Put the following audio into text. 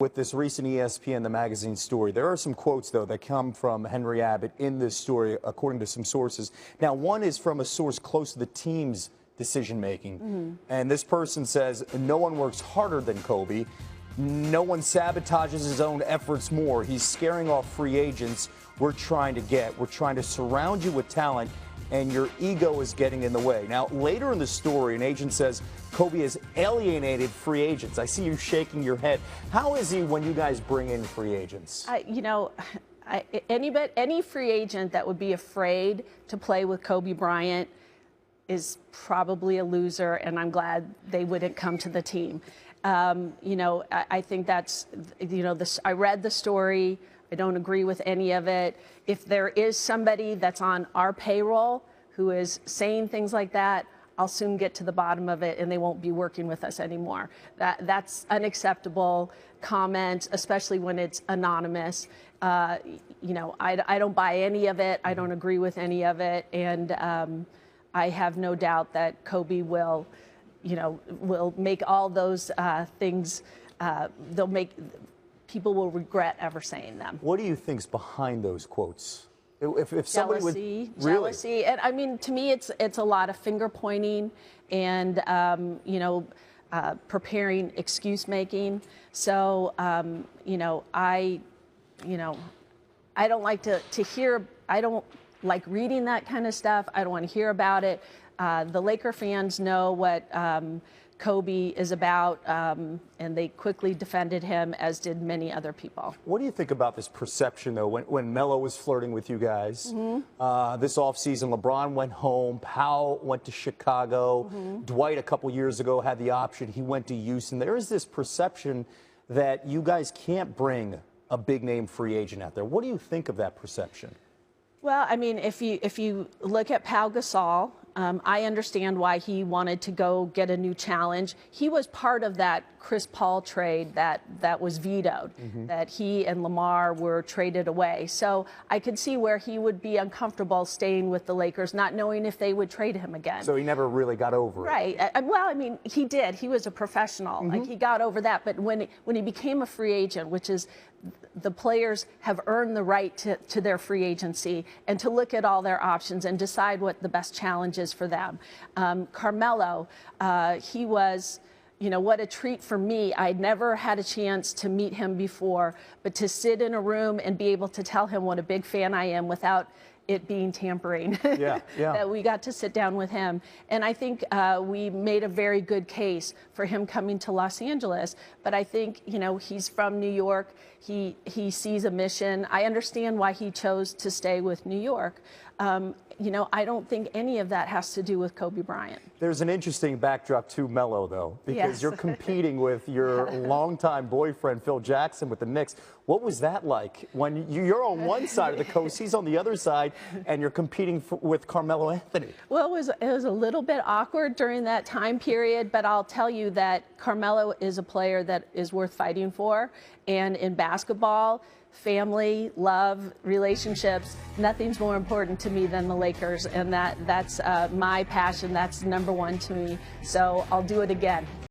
With this recent ESPN, the magazine story, there are some quotes, though, that come from Henry Abbott in this story, according to some sources. Now, one is from a source close to the team's decision-making. And this person says, no one works harder than Kobe. No one sabotages his own efforts more. He's scaring off free agents we're trying to surround you with talent, and your ego is getting in the way. Now, later in the story, an agent says Kobe has alienated free agents. I see you shaking your head. How is he when you guys bring in free agents? Any free agent that would be afraid to play with Kobe Bryant is probably a loser, and I'm glad they wouldn't come to the team. I think that's, I read the story. I don't agree with any of it. If there is somebody that's on our payroll who is saying things like that, I'll soon get to the bottom of it and they won't be working with us anymore. That's unacceptable comment, especially when it's anonymous. I don't buy any of it. I don't agree with any of it. And I have no doubt that Kobe will make all those things, people will regret ever saying them. What do you think's behind those quotes? If somebody jealousy, and I mean, to me, it's a lot of finger pointing and preparing excuse making. So I don't like to hear. I don't like reading that kind of stuff. I don't want to hear about it. The Laker fans know what Kobe is about, and they quickly defended him, as did many other people. What do you think about this perception, though, when Melo was flirting with you guys? This offseason, LeBron went home, Powell went to Chicago, Dwight a couple years ago had the option, he went to Houston. There is this perception that you guys can't bring a big-name free agent out there. What do you think of that perception? Well, I mean, if you look at Pau Gasol, I understand why he wanted to go get a new challenge. He was part of that Chris Paul trade that was vetoed, that he and Lamar were traded away. So I could see where he would be uncomfortable staying with the Lakers, not knowing if they would trade him again. So he never really got over it. Right. Well, I mean, he did. He was a professional. Like, he got over that. But when he became a free agent, which is the players have earned the right to their free agency and to look at all their options and decide what the best challenge is for them. Carmelo, he was, what a treat for me. I'd never had a chance to meet him before, but to sit in a room and be able to tell him what a big fan I am without it being tampering. That we got to sit down with him. And I think we made a very good case for him coming to Los Angeles. But I think, he's from New York. He sees a mission. I understand why he chose to stay with New York. I don't think any of that has to do with Kobe Bryant. There's an interesting backdrop to Melo, though, because you're competing with your longtime boyfriend, Phil Jackson, with the Knicks. What was that like when you're on one side of the coast, he's on the other side, and you're competing with Carmelo Anthony? Well, it was a little bit awkward during that time period, but I'll tell you that Carmelo is a player that is worth fighting for. And in basketball, family, love, relationships, nothing's more important to me than the Lakers, and that's my passion. That's #1 to me. So I'll do it again.